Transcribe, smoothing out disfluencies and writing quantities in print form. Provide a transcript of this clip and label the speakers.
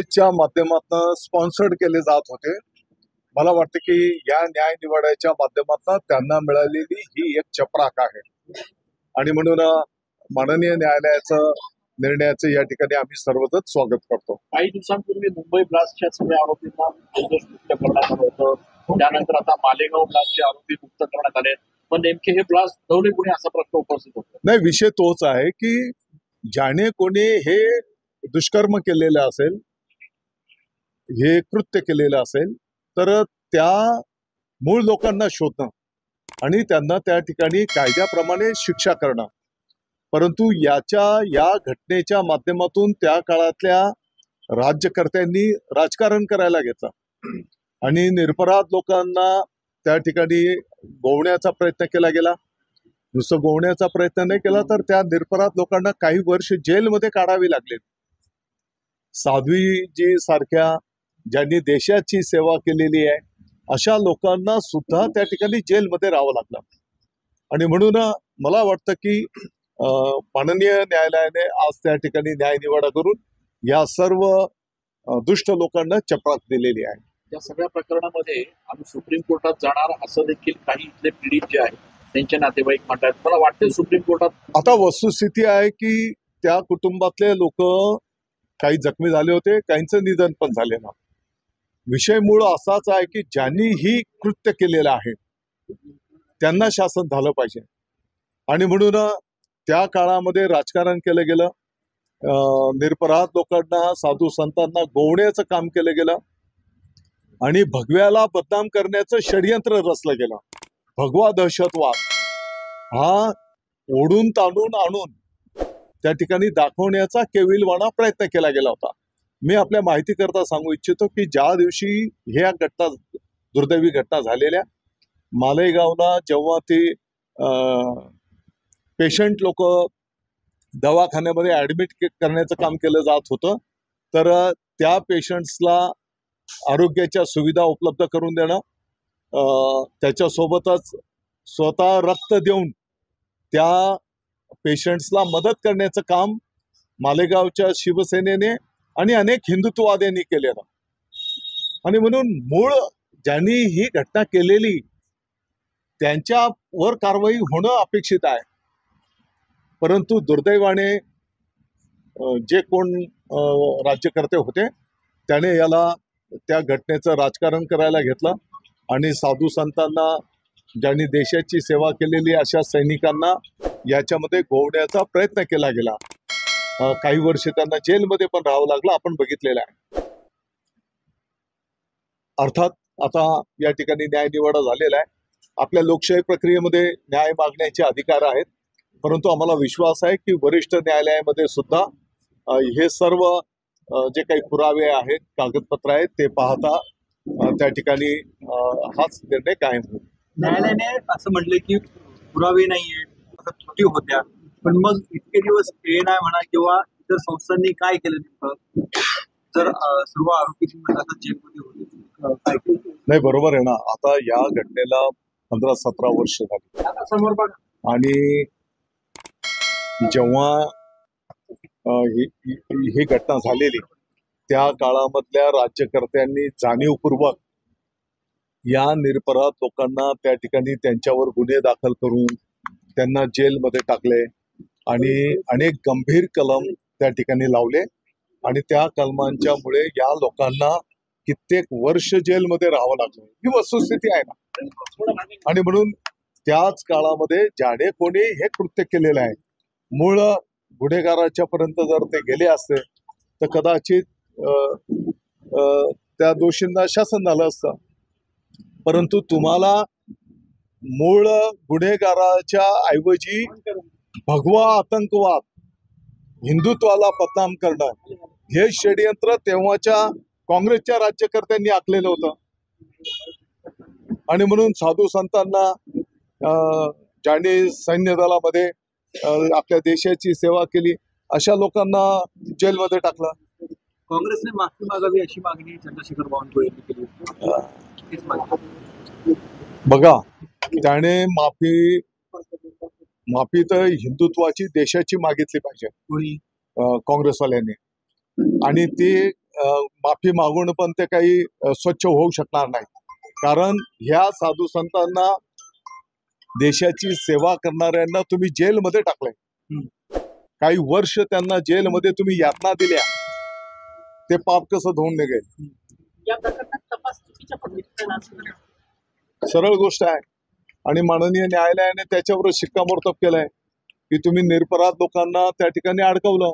Speaker 1: च्या माध्यमातून स्पॉन्सर्ड केले जात होते। मला वाटतं की या न्याय निवाड्याच्या माध्यमातून त्यांना मिळालेली ही एक चपराक आहे आणि म्हणून माननीय न्यायालयाचं निर्णयाचं या ठिकाणी आम्ही सर्वजण स्वागत करतो।
Speaker 2: काही दिवसांपूर्वी मुंबई ब्लास्टच्या सगळ्या आरोपींना निर्दोष मुक्त करण्यात आलं होतं। त्यानंतर आता मालेगाव ब्लास्टचे आरोपी मुक्त करण्यात आले। पण नेमके हे ब्लास्ट घडवले कोणी असा प्रश्न उपस्थित होतो।
Speaker 1: नाही, विषय तोच आहे की ज्याने कोणी हे दुष्कर्म केलेलं असेल, हे कृत्य केलेलं असेल, तर त्या मूळ लोकांना शोधणं आणि त्यांना त्या ठिकाणी कायद्याप्रमाणे शिक्षा करणं। परंतु या घटनेच्या माध्यमातून त्या काळातल्या राज्यकर्त्यांनी राजकारण करायला घेतलं आणि निरपराध लोकांना त्या ठिकाणी गोवण्याचा प्रयत्न केला गेला। नुसतं गोवण्याचा प्रयत्न नाही केला तर त्या निरपराध लोकांना काही वर्ष जेलमध्ये काढावी लागले। साध्वीजी सारख्या ज्यांनी देशाची सेवा केलेली आहे अशा लोकांना सुद्धा त्या ठिकाणी जेलमध्ये राहावं लागलं आणि म्हणून मला वाटतं की माननीय न्यायालयाने आज त्या ठिकाणी न्याय निवाडा करून या सर्व दुष्ट लोकांना चपराक दिलेली आहे।
Speaker 2: या सगळ्या प्रकरणामध्ये आम्ही सुप्रीम कोर्टात जाणार असं देखील काही इथले पीडित जे आहेत त्यांचे नातेवाईक म्हणतात। मला वाटतं सुप्रीम कोर्टात
Speaker 1: आता वस्तुस्थिती आहे की त्या कुटुंबातले लोक काही जखमी झाले होते, काहींचं निधन पण झालेलं। विषय मूळ असाच आहे की ज्यांनी ही कृत्य केलेलं आहे त्यांना शासन झालं पाहिजे आणि म्हणून त्या काळामध्ये राजकारण केलं गेलं, निरपराध लोकांना, साधू संतांना गोवण्याचं काम केलं गेलं आणि भगव्याला बदनाम करण्याचं षडयंत्र रचलं गेलं। भगवा दहशतवाद हा ओढून ताणून आणून त्या ठिकाणी दाखवण्याचा केविलवाणा प्रयत्न केला गेला होता। मी आपल्या माहितीकरता सांगू इच्छितो की ज्या दिवशी ह्या घटना, दुर्दैवी घटना झालेल्या, मालेगावला जेव्हा ती पेशंट लोक दवाखान्यामध्ये ऍडमिट करण्याचं काम केलं जात होतं, तर त्या पेशंट्सला आरोग्याच्या सुविधा उपलब्ध करून देणं, त्याच्यासोबतच स्वतः रक्त देऊन त्या पेशंट्सला मदत करण्याचं काम मालेगावच्या शिवसेनेने आणि अनेक हिंदुत्ववाद्यांनी केलेलं आणि म्हणून मूळ ज्यांनी ही घटना केलेली त्यांच्यावर कारवाई होणं अपेक्षित आहे। परंतु दुर्दैवाने जे कोण राज्यकर्ते होते त्याने याला त्या घटनेचं राजकारण करायला घेतलं आणि साधू संतांना, ज्यांनी देशाची सेवा केलेली अशा सैनिकांना याच्यामध्ये गोवण्याचा प्रयत्न केला गेला। काही वर्ष त्यांना जेलमध्ये पण राहावं लागलं, आपण बघितलेलं आहे। अर्थात आता या ठिकाणी न्याय निवाडा झालेला आहे। आपल्या लोकशाही प्रक्रियेमध्ये न्याय मागण्याचे अधिकार आहेत, परंतु आम्हाला विश्वास आहे की वरिष्ठ न्यायालयामध्ये सुद्धा हे सर्व जे काही पुरावे आहेत, कागदपत्र आहेत, ते पाहता त्या ठिकाणी हाच निर्णय कायम होईल।
Speaker 3: न्यायालयाने असं म्हटलं की पुरावे नाहीये, त्रुटी होत्या, पण मग इतके दिवस नाही म्हणा किंवा इतर संस्थांनी काय केलं नेमकं, जर सर्व आरोपी जेलमध्ये होते?
Speaker 1: नाही, बरोबर आहे ना। आता या घटनेला 15-17 वर्ष झाली आणि जेव्हा ही घटना झालेली त्या काळामधल्या राज्यकर्त्यांनी जाणीवपूर्वक या निरपराध लोकांना त्या ठिकाणी त्यांच्यावर गुन्हे दाखल करून त्यांना जेलमध्ये टाकले आणि अनेक गंभीर कलम त्या ठिकाणी लावले आणि त्या कलमांच्यामुळे या लोकांना कित्येक वर्ष जेलमध्ये राहावं लागलं। ही वस्तुस्थिती आहे ना। आणि म्हणून त्याच काळामध्ये ज्याने कोणी हे कृत्य केलेलं आहे, मूळ गुन्हेगाराच्या पर्यंत जर ते गेले असते तर कदाचित त्या दोषींना शासन झालं असतं। परंतु तुम्हाला मूळ गुन्हेगाराच्या ऐवजी भगवा आतंकवाद, हिंदुत्वाला बदनाम करणं हे षडयंत्र तेव्हाच्या काँग्रेसच्या राज्यकर्त्यांनी आखलेलं होतं आणि म्हणून साधू संतांना, ज्यांनी सैन्य दलामध्ये आपल्या देशाची सेवा केली अशा लोकांना जेलमध्ये टाकलं।
Speaker 3: काँग्रेसने माफी मागावी अशी मागणी चंद्रशेखर बावनकुळेंनी केली होती।
Speaker 1: बघा, त्याने माफी तर हिंदुत्वाची, देशाची मागितली पाहिजे काँग्रेसवाल्यांनी, आणि ती माफी मागून पण ते काही स्वच्छ होऊ शकणार नाही. कारण ह्या साधू संतांना, देशाची सेवा करणाऱ्यांना तुम्ही जेलमध्ये टाकलंय. काही वर्ष त्यांना जेलमध्ये तुम्ही यातना दिल्या. ते पाप कसं धुवून निघेल?
Speaker 4: या प्रकरणात तपास चुकीच्या पद्धतीने असं
Speaker 1: सरळ गोष्ट आहे. आणि माननीय न्यायालयाने त्याच्यावर शिक्कामोर्तब केलंय की तुम्ही निरपराध लोकांना त्या ठिकाणी अडकवलं.